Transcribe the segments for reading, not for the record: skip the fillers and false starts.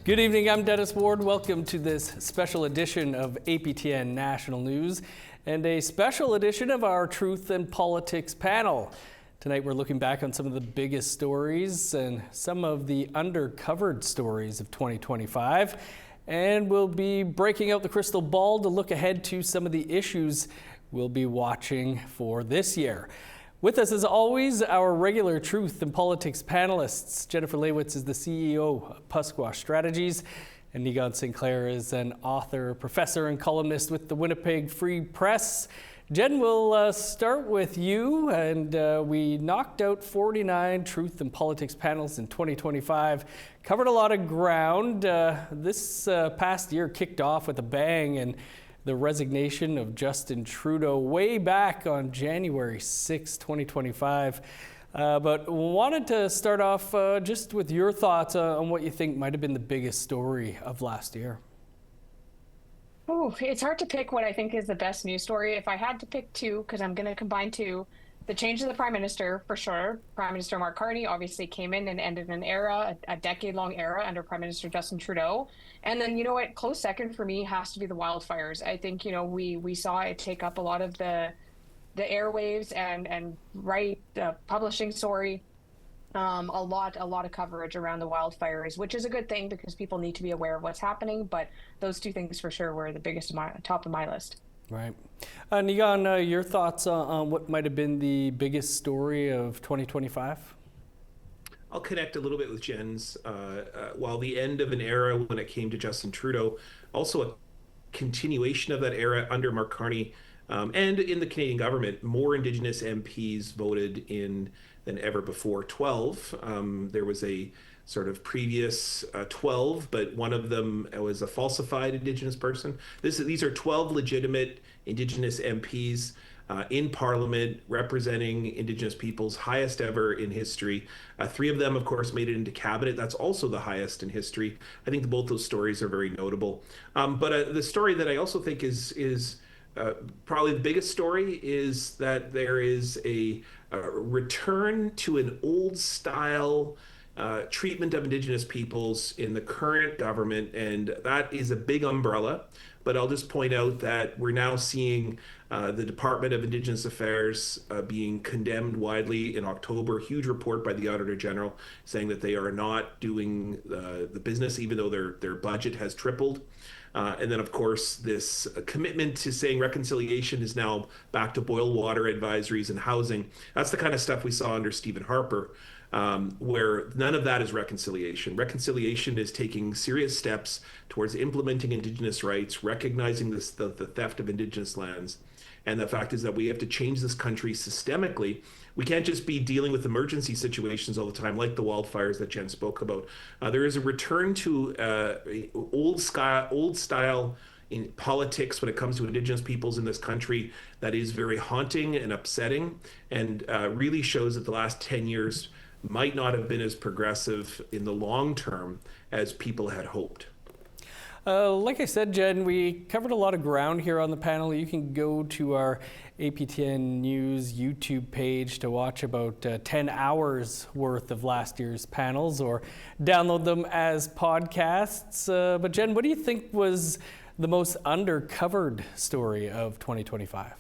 Good evening, I'm Dennis Ward. Welcome to this special edition of APTN National News and a special edition of our Truth and Politics panel. Tonight we're looking back on some of the biggest stories and some of the undercovered stories of 2025. And we'll be breaking out the crystal ball to look ahead to some of the issues we'll be watching for this year. With us, as always, our regular Truth and Politics panelists. Jennifer Lewitz is the CEO of Pusquash Strategies, and Nigan Sinclair is an author, professor, and columnist with the Winnipeg Free Press. Jen, we'll start with you, and we knocked out 49 Truth and Politics panels in 2025, covered a lot of ground. This past year kicked off with a bang, and the resignation of Justin Trudeau way back on January 6, 2025. But wanted to start off just with your thoughts on what you think might have been the biggest story of last year. Oh, it's hard to pick what I think is the best news story. If I had to pick two, because I'm going to combine two, the change of the Prime Minister, for sure. Prime Minister Mark Carney obviously came in and ended an era, a decade-long era under Prime Minister Justin Trudeau. And then, you know what, close second for me has to be the wildfires. I think, you know, we saw it take up a lot of the airwaves and publishing, a lot of coverage around the wildfires, which is a good thing because people need to be aware of what's happening. But those two things for sure were the biggest top of my list. Right. Nigan, your thoughts on what might have been the biggest story of 2025? I'll connect a little bit with Jen's. While the end of an era when it came to Justin Trudeau, also a continuation of that era under Mark Carney, and in the Canadian government, more Indigenous MPs voted in than ever before. 12. There was a sort of previous 12, but one of them was a falsified Indigenous person. These are 12 legitimate Indigenous MPs in Parliament representing Indigenous peoples, highest ever in history. 3 of them, of course, made it into cabinet. That's also the highest in history. I think both those stories are very notable. But the story that I also think is probably the biggest story is that there is a return to an old style treatment of Indigenous peoples in the current government, and that is a big umbrella. But I'll just point out that we're now seeing the Department of Indigenous Affairs being condemned widely in October. Huge report by the Auditor General saying that they are not doing the business, even though their budget has tripled. And then, of course, this commitment to saying reconciliation is now back to boil water advisories and housing. That's the kind of stuff we saw under Stephen Harper, where none of that is reconciliation. Reconciliation is taking serious steps towards implementing Indigenous rights, recognizing the theft of Indigenous lands. And the fact is that we have to change this country systemically. We can't just be dealing with emergency situations all the time, like the wildfires that Jen spoke about. There is a return to old style in politics when it comes to Indigenous peoples in this country that is very haunting and upsetting, and really shows that the last 10 years might not have been as progressive in the long term as people had hoped. Like I said, Jen, we covered a lot of ground here on the panel. You can go to our APTN News YouTube page to watch about 10 hours worth of last year's panels or download them as podcasts. But Jen, what do you think was the most undercovered story of 2025?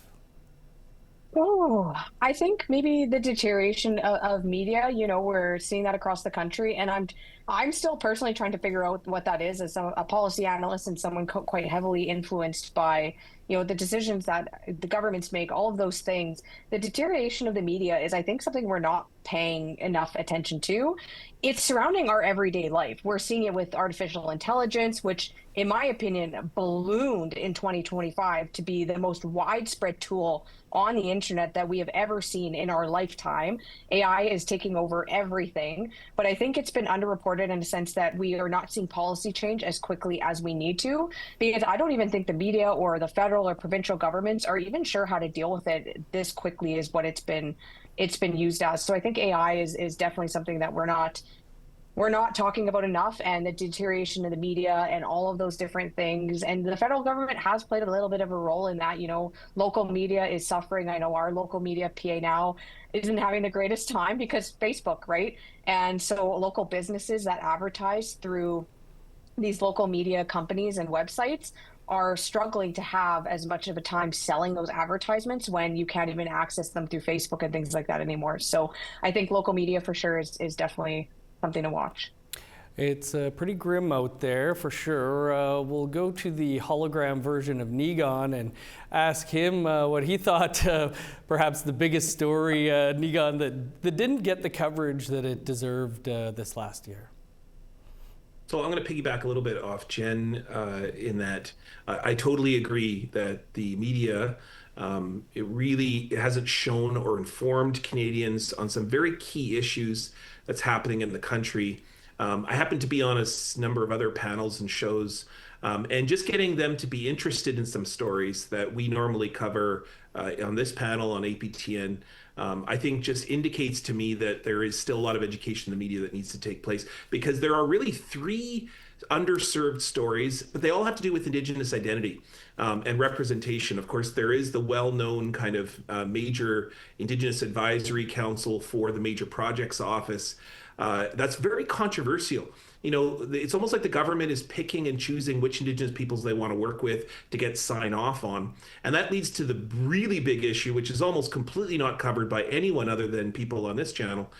Oh, I think maybe the deterioration of media. You know, we're seeing that across the country, and I'm still personally trying to figure out what that is as a policy analyst and someone quite heavily influenced by, you know, the decisions that the governments make, all of those things. The deterioration of the media is, I think, something we're not paying enough attention to. It's surrounding our everyday life. We're seeing it with artificial intelligence, which, in my opinion, ballooned in 2025 to be the most widespread tool on the internet that we have ever seen in our lifetime. AI is taking over everything, but I think it's been underreported in a sense that we are not seeing policy change as quickly as we need to, because I don't even think the media or the federal or provincial governments are even sure how to deal with it this quickly is what it's been used as. So I think AI is definitely something that we're not talking about enough, and the deterioration of the media and all of those different things. And the federal government has played a little bit of a role in that. You know, local media is suffering. I know our local media, PA Now, isn't having the greatest time because Facebook, right? And so local businesses that advertise through these local media companies and websites are struggling to have as much of a time selling those advertisements when you can't even access them through Facebook and things like that anymore. So I think local media for sure is definitely something to watch. It's pretty grim out there for sure. We'll go to the hologram version of Niigaan and ask him what he thought perhaps the biggest story, Niigaan, that didn't get the coverage that it deserved this last year. So I'm going to piggyback a little bit off Jen in that I totally agree that the media, it hasn't shown or informed Canadians on some very key issues that's happening in the country. I happen to be on a number of other panels and shows, and just getting them to be interested in some stories that we normally cover on this panel on APTN, I think just indicates to me that there is still a lot of education in the media that needs to take place, because there are really three underserved stories, but they all have to do with Indigenous identity and representation. Of course, there is the well-known kind of major Indigenous Advisory Council for the Major Projects Office. That's very controversial. You know, it's almost like the government is picking and choosing which Indigenous peoples they want to work with to get sign off on. And that leads to the really big issue, which is almost completely not covered by anyone other than people on this channel,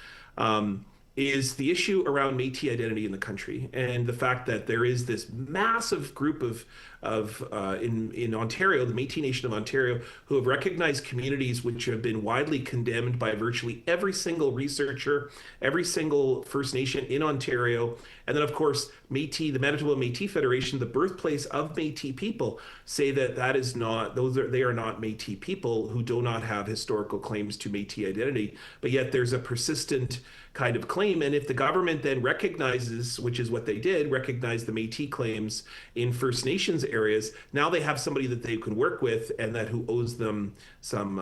is the issue around Métis identity in the country, and the fact that there is this massive group in Ontario, the Métis Nation of Ontario, who have recognized communities which have been widely condemned by virtually every single researcher, every single First Nation in Ontario. And then, of course, Métis, the Manitoba Métis Federation, the birthplace of Métis people, say that they are not Métis people who do not have historical claims to Métis identity. But yet there's a persistent kind of claim. And if the government then recognizes, which is what they did, recognize the Métis claims in First Nations areas, now they have somebody that they can work with, and that who owes them some,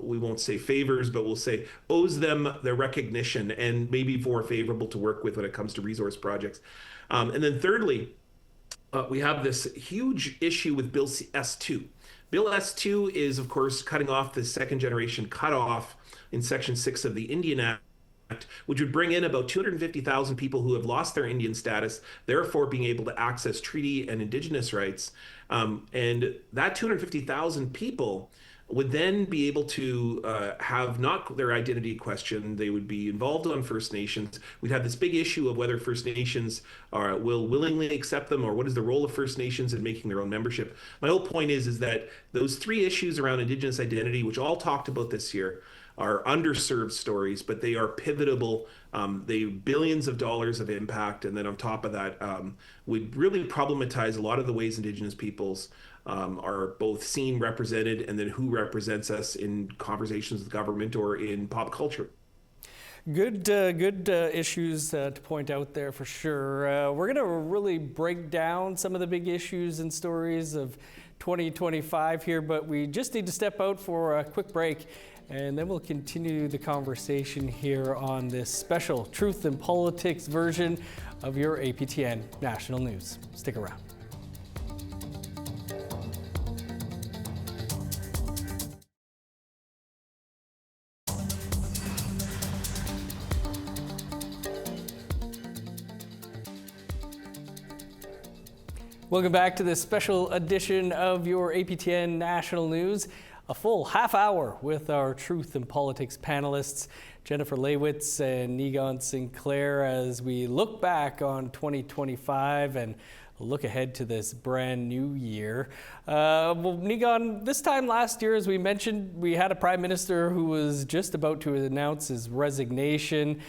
we won't say favors, but we'll say owes them their recognition and maybe more favorable to work with when it comes to resource projects. And then thirdly, we have this huge issue with Bill S2. Bill S2 is, of course, cutting off the second generation cutoff in Section 6 of the Indian Act, which would bring in about 250,000 people who have lost their Indian status, therefore being able to access treaty and Indigenous rights. And that 250,000 people would then be able to have not their identity questioned. They would be involved on First Nations. We'd have this big issue of whether First Nations will willingly accept them, or what is the role of First Nations in making their own membership. My whole point is that those three issues around Indigenous identity, which all talked about this year, are underserved stories, but they are pivotal. They billions of dollars of impact, and then on top of that, would really problematize a lot of the ways Indigenous peoples are both seen, represented, and then who represents us in conversations with government or in pop culture. Good issues to point out there for sure. We're going to really break down some of the big issues and stories of 2025 here, but we just need to step out for a quick break, and then we'll continue the conversation here on this special Truth and Politics version of your APTN National News. Stick around. Welcome back to this special edition of your APTN National News. A full half hour with our Truth and Politics panelists, Jennifer Leywitz and Niigaan Sinclair, as we look back on 2025 and look ahead to this brand new year. Well, Niigaan, this time last year, as we mentioned, we had a prime minister who was just about to announce his resignation.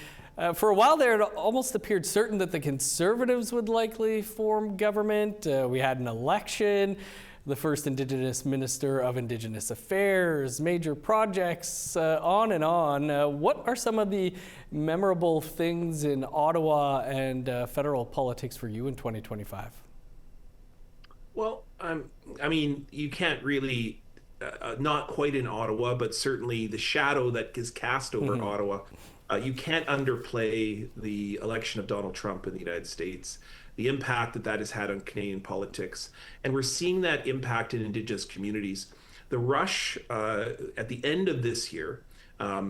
For a while there, it almost appeared certain that the Conservatives would likely form government. We had an election, the first Indigenous Minister of Indigenous Affairs, major projects, on and on. What are some of the memorable things in Ottawa and federal politics for you in 2025? Well, I mean, you can't really, not quite in Ottawa, but certainly the shadow that is cast over Ottawa. You can't underplay the election of Donald Trump in the United States, the impact that that has had on Canadian politics. And we're seeing that impact in Indigenous communities. The rush at the end of this year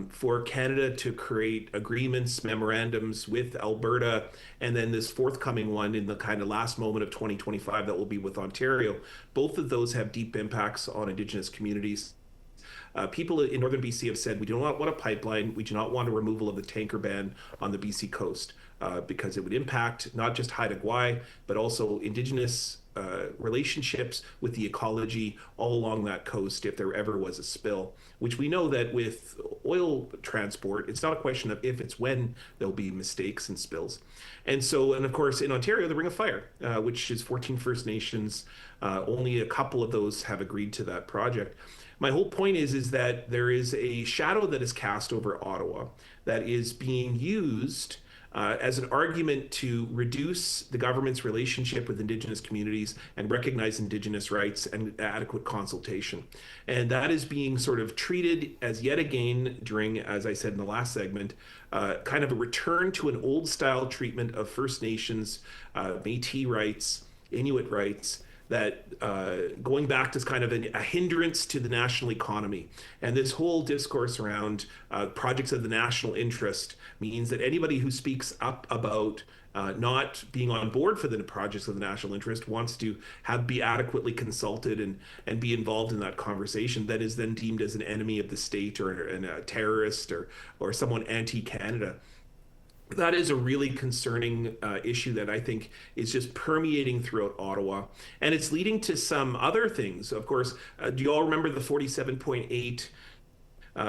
for Canada to create agreements, memorandums with Alberta, and then this forthcoming one in the kind of last moment of 2025 that will be with Ontario. Both of those have deep impacts on Indigenous communities. People in northern BC have said we do not want a pipeline. We do not want a removal of the tanker ban on the BC coast because it would impact not just Haida Gwaii, but also Indigenous relationships with the ecology all along that coast if there ever was a spill, which we know that with oil transport, it's not a question of if, it's when there'll be mistakes and spills. And so, and of course, in Ontario, the Ring of Fire, which is 14 First Nations, only a couple of those have agreed to that project. My whole point is that there is a shadow that is cast over Ottawa that is being used as an argument to reduce the government's relationship with Indigenous communities and recognize Indigenous rights and adequate consultation. And that is being sort of treated as yet again during, as I said in the last segment, kind of a return to an old style treatment of First Nations, Métis rights, Inuit rights, that going back to kind of a hindrance to the national economy. And this whole discourse around projects of the national interest means that anybody who speaks up about not being on board for the projects of the national interest wants to be adequately consulted and be involved in that conversation, that is then deemed as an enemy of the state or a terrorist or someone anti-Canada. That is a really concerning issue that I think is just permeating throughout Ottawa. And it's leading to some other things. Of course, do you all remember the $47.8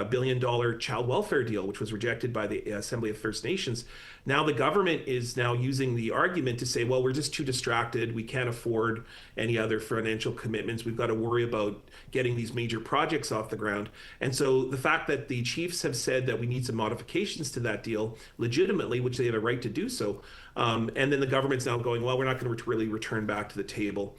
billion child welfare deal, which was rejected by the Assembly of First Nations? Now the government is now using the argument to say, well, we're just too distracted. We can't afford any other financial commitments. We've got to worry about getting these major projects off the ground. And so the fact that the chiefs have said that we need some modifications to that deal legitimately, which they have a right to do so, and then the government's now going, well, we're not going to really return back to the table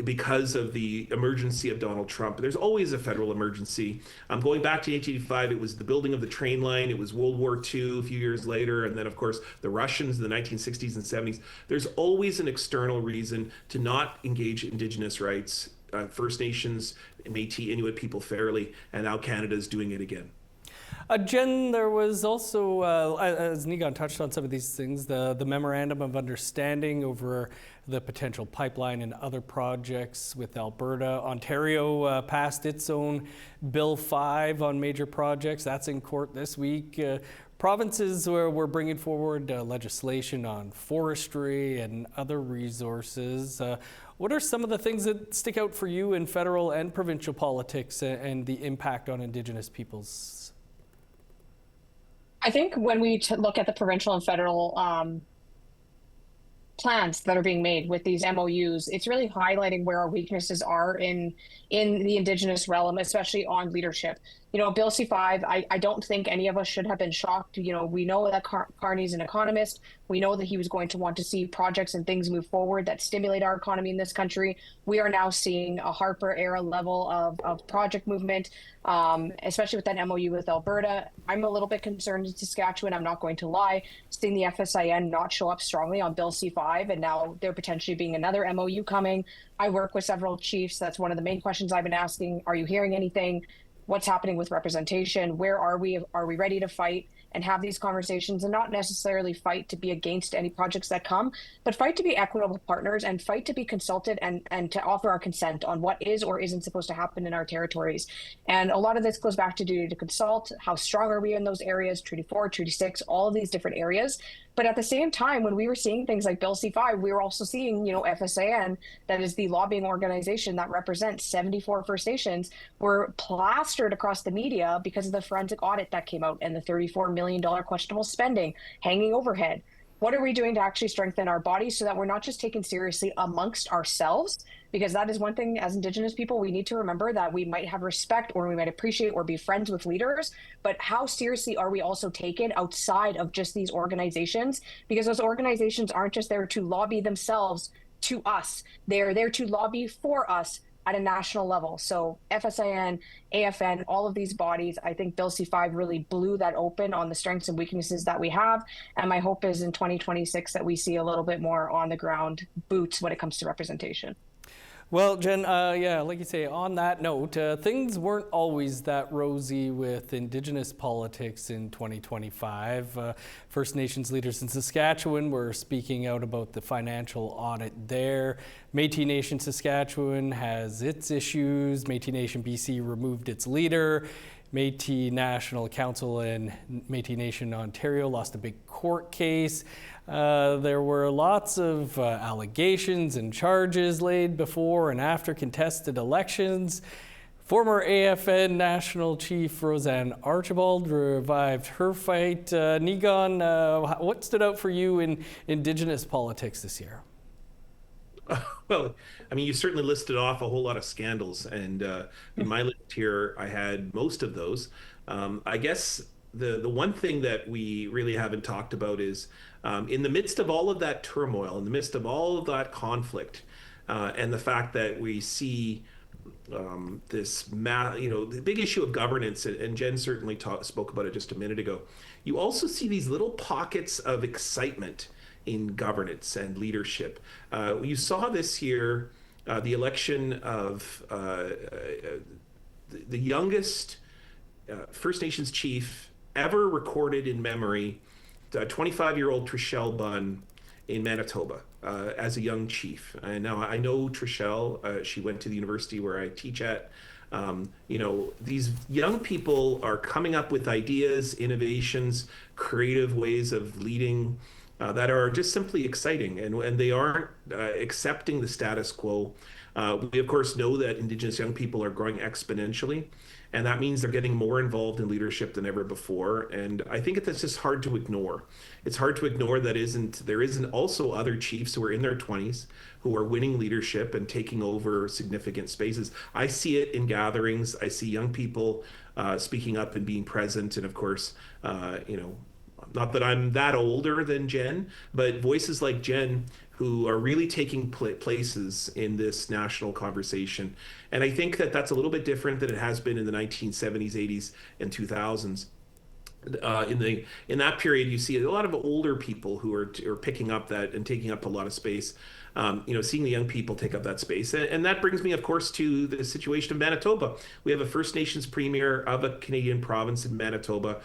because of the emergency of Donald Trump. There's always a federal emergency. Going back to 1885, it was the building of the train line. It was World War II a few years later. And then, of course, the Russians in the 1960s and 70s. There's always an external reason to not engage Indigenous rights, First Nations, Métis, Inuit people fairly. And now Canada is doing it again. Jen, there was also, as Niigaan touched on some of these things, the Memorandum of Understanding over the potential pipeline and other projects with Alberta. Ontario passed its own Bill 5 on major projects. That's in court this week. Provinces were bringing forward legislation on forestry and other resources. What are some of the things that stick out for you in federal and provincial politics and the impact on Indigenous peoples? I think when we look at the provincial and federal plans that are being made with these MOUs, it's really highlighting where our weaknesses are in the Indigenous realm, especially on leadership. You know, Bill C5, I don't think any of us should have been shocked. You know, we know that Carney's an economist. We know that he was going to want to see projects and things move forward that stimulate our economy in this country. We are now seeing a Harper era level of project movement, especially with that MOU with Alberta. I'm a little bit concerned in Saskatchewan, I'm not going to lie, seeing the FSIN not show up strongly on Bill C5, and now there potentially being another MOU coming. I work with several chiefs. That's one of the main questions I've been asking. Are you hearing anything? What's happening with representation? Where are we? Are we ready to fight and have these conversations, and not necessarily fight to be against any projects that come, but fight to be equitable partners and fight to be consulted and to offer our consent on what is or isn't supposed to happen in our territories. And a lot of this goes back to duty to consult. How strong are we in those areas? Treaty 4, Treaty 6, all of these different areas. But at the same time, when we were seeing things like Bill C5, we were also seeing, you know, FSIN, that is the lobbying organization that represents 74 First Nations, were plastered across the media because of the forensic audit that came out and the $34 million questionable spending, hanging overhead. What are we doing to actually strengthen our bodies so that we're not just taken seriously amongst ourselves? Because that is one thing as Indigenous people, we need to remember, that we might have respect or we might appreciate or be friends with leaders, but how seriously are we also taken outside of just these organizations? Because those organizations aren't just there to lobby themselves to us. They're there to lobby for us at a national level. So FSIN, AFN, all of these bodies, I think Bill C5 really blew that open on the strengths and weaknesses that we have. And my hope is in 2026 that we see a little bit more on the ground boots when it comes to representation. Well, Jen, yeah, like you say, on that note, things weren't always that rosy with Indigenous politics in 2025. First Nations leaders in Saskatchewan were speaking out about the financial audit there. Métis Nation Saskatchewan has its issues. Métis Nation BC removed its leader. Métis National Council and Métis Nation Ontario lost a big court case. There were lots of allegations and charges laid before and after contested elections. Former APTN National Chief Roseanne Archibald revived her fight. Niigaan, what stood out for you in Indigenous politics this year? Well, I mean, you certainly listed off a whole lot of scandals, and in my list here, I had most of those. I guess the one thing that we really haven't talked about is in the midst of all of that turmoil, in the midst of all of that conflict, and the fact that we see the big issue of governance, and Jen certainly spoke about it just a minute ago. You also see these little pockets of excitement in governance and leadership. You saw this year the election of the youngest First Nations chief ever recorded in memory, 25-year-old Trishelle Bunn in Manitoba as a young chief. And now I know Trishelle, she went to the university where I teach at. These young people are coming up with ideas, innovations, creative ways of leading that are just simply exciting, and they aren't accepting the status quo. We, of course, know that Indigenous young people are growing exponentially, and that means they're getting more involved in leadership than ever before. And I think that's just hard to ignore. It's hard to ignore that there isn't also other chiefs who are in their 20s who are winning leadership and taking over significant spaces. I see it in gatherings. I see young people speaking up and being present, and of course, not that I'm that older than Jen, but voices like Jen who are really taking places in this national conversation. And I think that that's a little bit different than it has been in the 1970s, 80s, and 2000s. In that period, you see a lot of older people who are picking up that and taking up a lot of space. Seeing the young people take up that space. And that brings me, of course, to the situation of Manitoba. We have a First Nations premier of a Canadian province in Manitoba,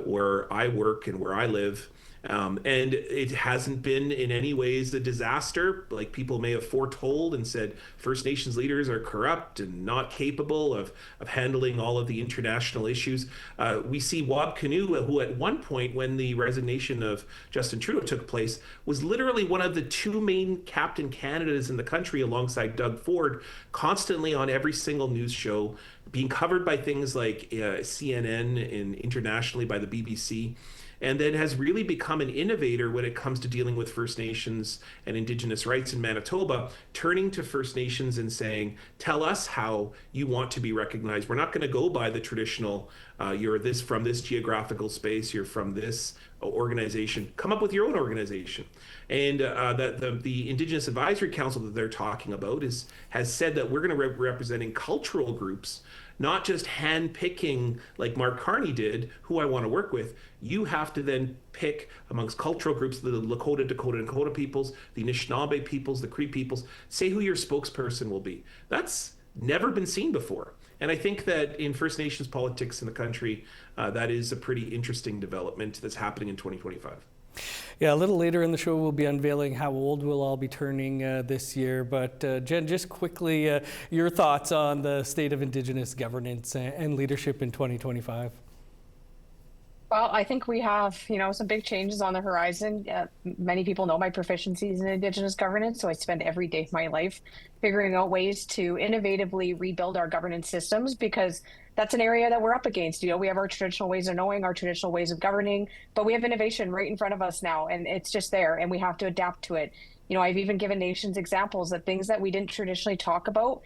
where I work and where I live. And it hasn't been in any ways a disaster like people may have foretold and said First Nations leaders are corrupt and not capable of handling all of the international issues. We see Wab Kinew, who at one point when the resignation of Justin Trudeau took place, was literally one of the two main Captain Canadas in the country alongside Doug Ford, constantly on every single news show, being covered by things like CNN and internationally by the BBC. And then has really become an innovator when it comes to dealing with First Nations and Indigenous rights in Manitoba, turning to First Nations and saying, tell us how you want to be recognized. We're not going to go by the traditional, you're this from this geographical space, you're from this organization. Come up with your own organization. And the Indigenous Advisory Council that they're talking about has said that we're going to be representing cultural groups, not just hand-picking like Mark Carney did, who I want to work with. You have to then pick amongst cultural groups, the Lakota, Dakota, and Dakota peoples, the Anishinaabe peoples, the Cree peoples, say who your spokesperson will be. That's never been seen before. And I think that in First Nations politics in the country, that is a pretty interesting development that's happening in 2025. Yeah, a little later in the show, we'll be unveiling how old we'll all be turning this year. But Jen, just quickly, your thoughts on the state of Indigenous governance and leadership in 2025. Well, I think we have, some big changes on the horizon. Many people know my proficiencies in Indigenous governance, so I spend every day of my life figuring out ways to innovatively rebuild our governance systems, because that's an area that we're up against. We have our traditional ways of knowing, our traditional ways of governing, but we have innovation right in front of us now, and it's just there, and we have to adapt to it. I've even given nations examples that things that we didn't traditionally talk about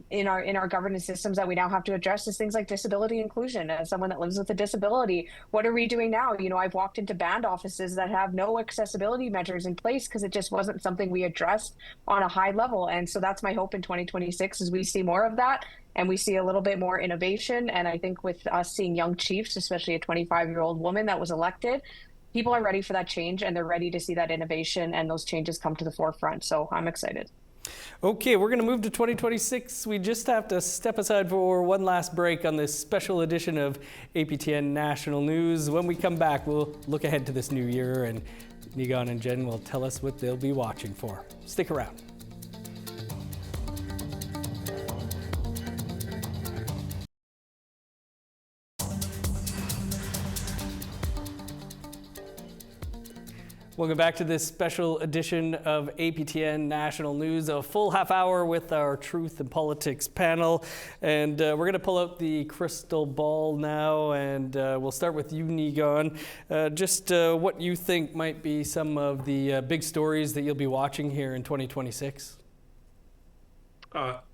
in our governance systems that we now have to address is things like disability inclusion. As someone that lives with a disability, what are we doing now? I've walked into band offices that have no accessibility measures in place because it just wasn't something we addressed on a high level. And so that's my hope in 2026 is we see more of that. And we see a little bit more innovation. And I think with us seeing young chiefs, especially a 25-year-old woman that was elected, people are ready for that change, and they're ready to see that innovation and those changes come to the forefront. So I'm excited. Okay, we're going to move to 2026. We just have to step aside for one last break on this special edition of APTN National News. When we come back, we'll look ahead to this new year, and Nigan and Jen will tell us what they'll be watching for. Stick around. Welcome back to this special edition of APTN National News, a full half hour with our Truth and Politics panel. And we're going to pull out the crystal ball now, and we'll start with you, Nigan. Just what you think might be some of the big stories that you'll be watching here in 2026.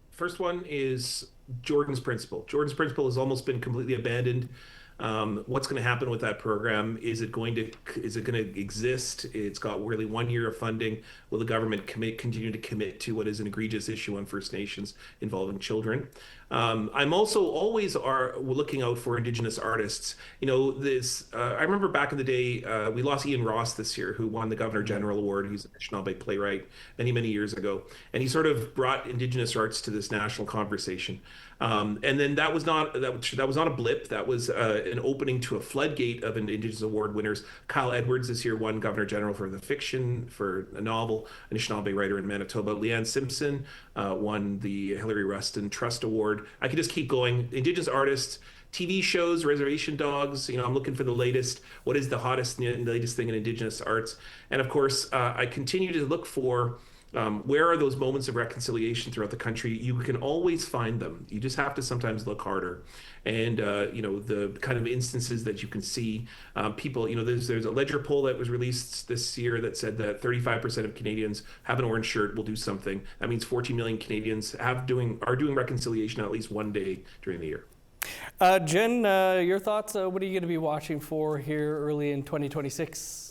First one is Jordan's Principle. Jordan's Principle has almost been completely abandoned. What's going to happen with that program? Is it going to exist? It's got really 1 year of funding. Will the government continue to commit to what is an egregious issue on First Nations involving children? I'm also always looking out for Indigenous artists. You know, I remember back in the day, we lost Ian Ross this year, who won the Governor General Award. He's a Anishinaabe playwright many years ago, and he sort of brought Indigenous arts to this national conversation. And then that was not a blip. That was an opening to a floodgate of Indigenous Award winners. Kyle Edwards this year won Governor General for the fiction, for a novel. Anishinaabe writer in Manitoba. Leanne Simpson won the Hillary Rustin Trust Award. I could just keep going. Indigenous artists, TV shows, Reservation Dogs. You know, I'm looking for the latest. What is the hottest and latest thing in Indigenous arts? And of course, I continue to look for where are those moments of reconciliation throughout the country. You can always find them. You just have to sometimes look harder. And you know, the kind of instances that you can see, people. You know, there's a Ledger poll that was released this year that said that 35% of Canadians have an orange shirt will do something. That means 14 million Canadians are doing reconciliation at least one day during the year. Jen, your thoughts? What are you going to be watching for here early in 2026?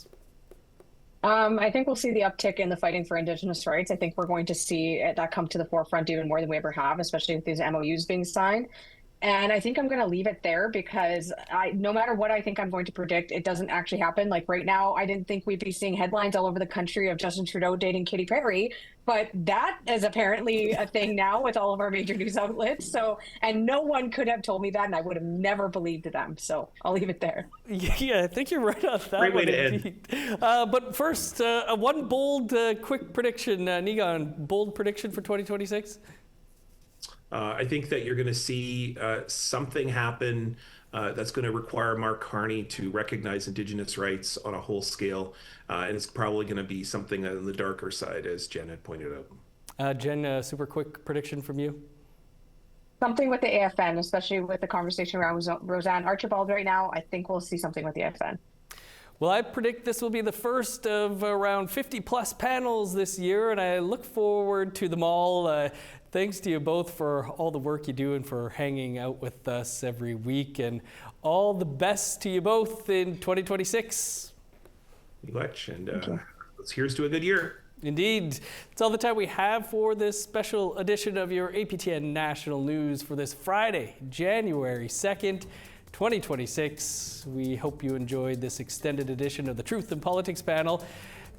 I think we'll see the uptick in the fighting for Indigenous rights. I think we're going to see that come to the forefront even more than we ever have, especially with these MOUs being signed. And I think I'm going to leave it there because no matter what I think I'm going to predict, it doesn't actually happen. Like right now, I didn't think we'd be seeing headlines all over the country of Justin Trudeau dating Katy Perry, but that is apparently a thing now with all of our major news outlets. So, and no one could have told me that, and I would have never believed them. So I'll leave it there. Yeah, I think you're right on that. Great way to end. But first, one bold, quick prediction, Nigan, bold prediction for 2026? I think that you're going to see something happen that's going to require Mark Carney to recognize Indigenous rights on a whole scale. And it's probably going to be something on the darker side, as Jen had pointed out. Jen, a super quick prediction from you? Something with the AFN, especially with the conversation around Roseanne Archibald right now. I think we'll see something with the AFN. Well, I predict this will be the first of around 50 plus panels this year, and I look forward to them all. Thanks to you both for all the work you do and for hanging out with us every week, and all the best to you both in 2026. Much, and here's to a good year. Indeed. That's all the time we have for this special edition of your APTN National News for this Friday, January 2nd, 2026. We hope you enjoyed this extended edition of the Truth and Politics panel.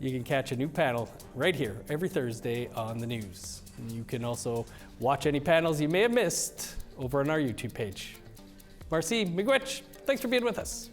You can catch a new panel right here every Thursday on the news. You can also watch any panels you may have missed over on our YouTube page. Marcy Miigwech, thanks for being with us.